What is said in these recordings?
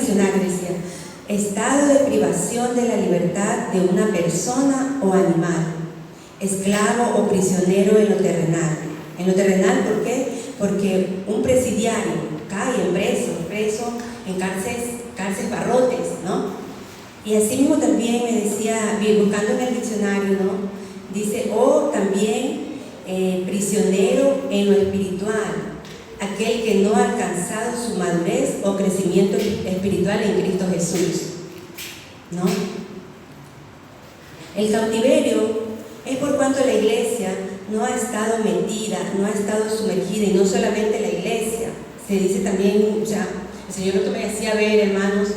diccionario, decía, estado de privación de la libertad de una persona o animal, esclavo o prisionero en lo terrenal. En lo terrenal, ¿por qué? Porque un presidiario cae en preso en cárceles barrotes, ¿no? Y así mismo también me decía, buscando en el diccionario, ¿no? Dice, o también prisionero en lo espiritual, aquel que no ha alcanzado su madurez o crecimiento espiritual en Cristo Jesús, ¿no? El cautiverio es por cuanto la iglesia no ha estado metida, no ha estado sumergida, y no solamente la iglesia, se dice también, o sea, el Señor lo que me hacía ver, hermanos,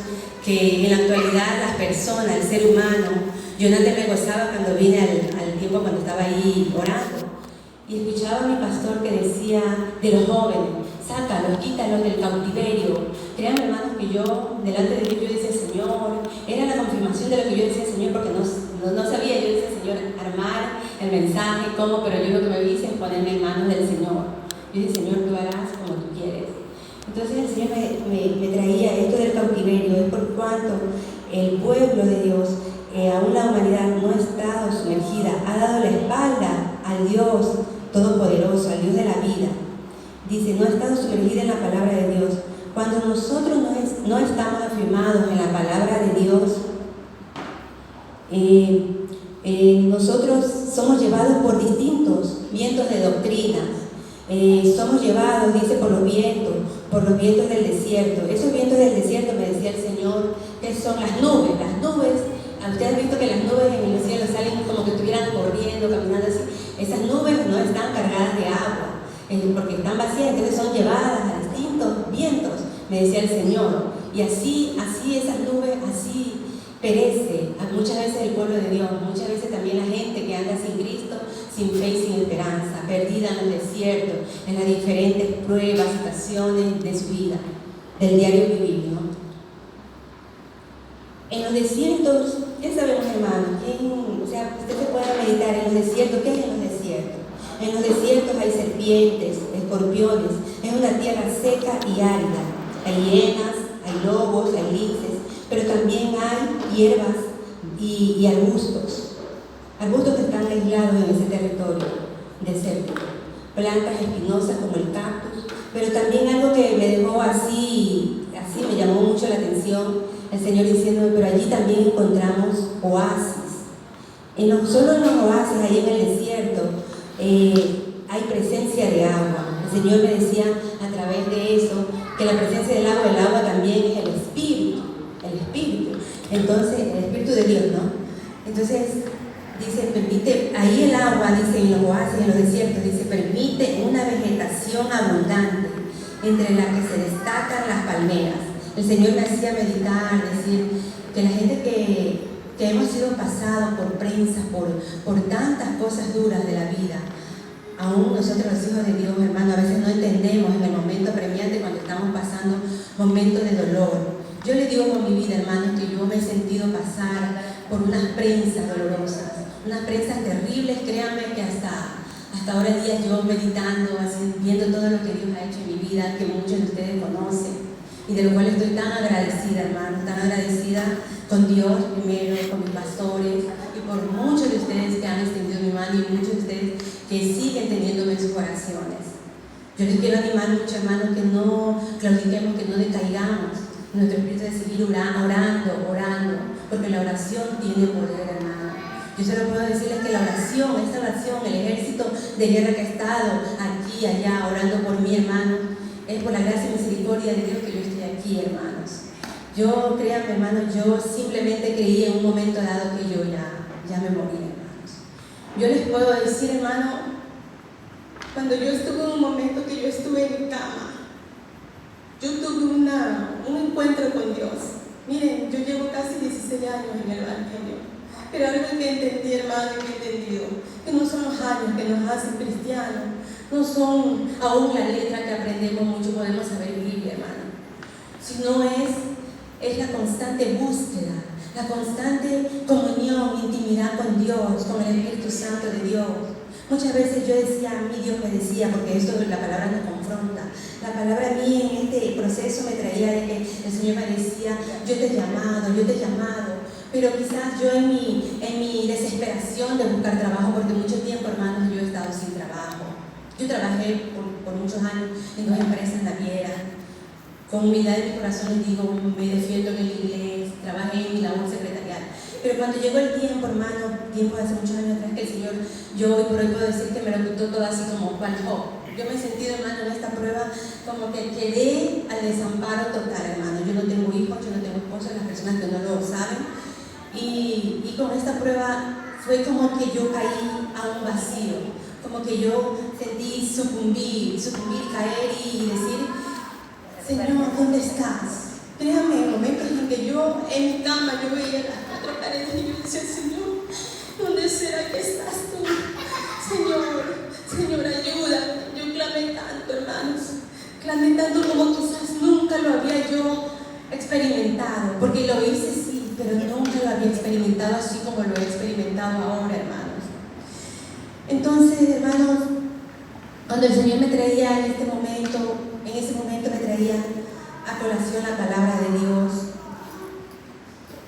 que en la actualidad las personas, el ser humano, yo antes me gozaba cuando vine al tiempo cuando estaba ahí orando, y escuchaba a mi pastor que decía de los jóvenes, sácalos, quítalos del cautiverio. Créanme, hermanos, que yo, delante de Dios, yo decía, Señor, era la confirmación de lo que yo decía, Señor, porque no sabía, yo decía, Señor, armar el mensaje, cómo, pero yo lo que me hice es ponerme en manos del Señor. Yo dije, Señor, tú harás como tú quieres. Entonces el Señor me traía esto del cautiverio, es por cuanto el pueblo de Dios, aún la humanidad no ha estado sumergida, ha dado la espalda al Dios Todopoderoso, al Dios de la vida. Dice, no ha estado sumergida en la palabra de Dios. Cuando nosotros no estamos afirmados en la palabra de Dios, nosotros somos llevados por distintos vientos de doctrinas. Somos llevados, dice, por los vientos del desierto. Esos vientos del desierto, me decía el Señor, que son las nubes. Las nubes, ustedes han visto que las nubes en el cielo salen como que estuvieran corriendo, caminando así. Esas nubes no están cargadas de agua, porque están vacías, entonces son llevadas a distintos vientos, me decía el Señor. Y así esas nubes, así perece muchas veces el pueblo de Dios, muchas veces también la gente que anda sin Cristo, sin fe y sin esperanza, perdida en el desierto, en las diferentes pruebas, situaciones de su vida, del diario vivir, ¿no? En los desiertos, ¿qué sabemos, hermanos? O sea, usted se puede meditar en los desiertos. ¿Qué es en los desiertos? En los desiertos hay serpientes, escorpiones, es una tierra seca y árida. Hay hienas, hay lobos, hay linces, pero también hay hierbas y arbustos que están aislados en ese territorio desértico. Plantas espinosas como el cactus, pero también algo que me dejó así me llamó mucho la atención, el Señor diciéndome, pero allí también encontramos oasis. Solo en los oasis, ahí en el desierto, hay presencia de agua. El Señor me decía a través de eso que la presencia del agua también es el Espíritu. Entonces, el Espíritu de Dios, ¿no? Entonces, dice, permite, ahí el agua, dice, en los oasis, en los desiertos, dice, permite una vegetación abundante entre la que se destacan las palmeras. El Señor me hacía meditar, decir, que la gente que hemos sido pasados por prensas, por tantas cosas duras de la vida, aún nosotros los hijos de Dios, hermano, a veces no entendemos en el momento apremiante cuando estamos pasando momentos de dolor. Yo le digo con mi vida, hermanos, que yo me he sentido pasar por unas prensas dolorosas, unas prensas terribles, créanme que hasta ahora día yo meditando, así, viendo todo lo que Dios ha hecho en mi vida, que muchos de ustedes conocen, y de lo cual estoy tan agradecida, hermanos, tan agradecida con Dios primero, con mis pastores, y por muchos de ustedes que han extendido mi mano y muchos de ustedes que siguen teniéndome en sus oraciones. Yo les quiero animar mucho, hermanos, que no claudiquemos, que no decaigamos nuestro espíritu de seguir orando, porque la oración tiene poder, hermano. Yo solo puedo decirles que la oración, esta oración, el ejército de guerra que ha estado aquí y allá orando por mí, hermano, es por la gracia y misericordia de Dios que yo estoy aquí, hermanos. Yo, créanme, hermanos, yo simplemente creí en un momento dado que yo ya me morí, hermanos. Yo les puedo decir, hermano, cuando yo estuve en un momento que yo estuve en mi cama, yo tuve un encuentro con Dios. Miren, yo llevo casi 16 años en el Evangelio, pero algo que entendí, hermano, que he entendido, que no son los años que nos hacen cristianos, no son aún la letra que aprendemos mucho, podemos saber Biblia, hermano, sino es la constante búsqueda, la constante comunión, intimidad con Dios, con el Espíritu Santo de Dios. Muchas veces yo decía, a mí Dios me decía, porque esto la palabra nos confronta. La palabra a mí en este proceso me traía de que el Señor me decía, yo te he llamado. Pero quizás yo en mi desesperación de buscar trabajo, porque mucho tiempo, hermanos, yo he estado sin trabajo. Yo trabajé por muchos años en 2 empresas navieras. Con humildad en mi corazón les digo, me defiendo en el inglés, trabajé en mi labor secretarial. Pero cuando llegó el tiempo, hermano, tiempo de hace muchos años atrás, que el Señor, yo hoy por hoy puedo decir que me lo quitó todo así como cual Job. Yo me he sentido, hermano, en esta prueba como que quedé al desamparo total, hermano. Yo no tengo hijos, yo no tengo esposo, las personas que no lo saben. Y con esta prueba fue como que yo caí a un vacío, como que yo sentí sucumbir, caer y decir, Señor, ¿dónde estás? Créame, en momentos en que yo en mi cama yo veía las 4 paredes y yo decía, Señor, ¿dónde será que estás tú? Señor, ayuda. Yo clamé tanto, hermanos, clamé tanto como quizás nunca lo había yo experimentado, porque lo hice sí, pero nunca lo había experimentado así como lo he experimentado ahora, hermanos. Entonces, hermanos, cuando el Señor me traía en ese momento me traía a colación la palabra de Dios,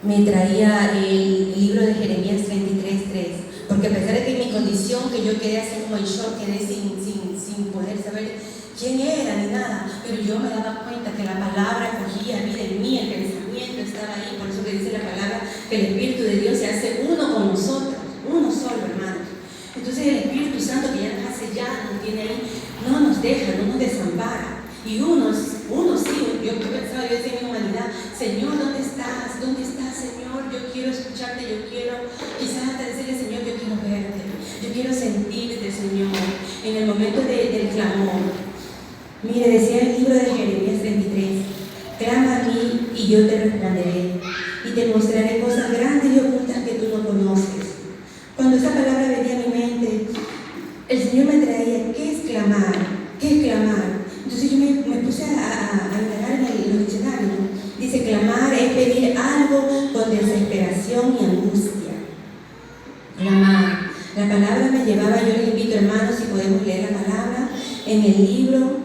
me traía el libro de Jeremías 33:3, porque a pesar de que en mi condición, que yo quedé así como en shock, quedé sin poder saber quién era ni nada, pero yo me daba cuenta que la palabra cogía vida en mí, el pensamiento estaba ahí. Por eso que dice la palabra que el Espíritu de Dios se hace uno con nosotros, uno solo, hermanos. Entonces el Espíritu Santo, que ya nos ha sellado, nos tiene ahí, no nos deja, no nos desampara. Y uno sí, yo pensaba, yo decía en mi humanidad, Señor, ¿dónde estás? Señor? Yo quiero escucharte, yo quiero, quizás hasta decirle, Señor, yo quiero verte, yo quiero sentirte, Señor, en el momento del clamor. Mire, decía el libro de Jeremías 33, clama a mí y yo te responderé, y te mostraré cosas grandes y ocultas que tú no conoces. Cuando esa palabra venía a mi mente, el Señor me traía, ¿qué es clamar? ¿Qué es clamar? Entonces yo me puse a indagar en los diccionarios. Dice, clamar es pedir algo con desesperación y angustia. Clamar. La palabra me llevaba, yo les invito, hermanos, si podemos leer la palabra en el libro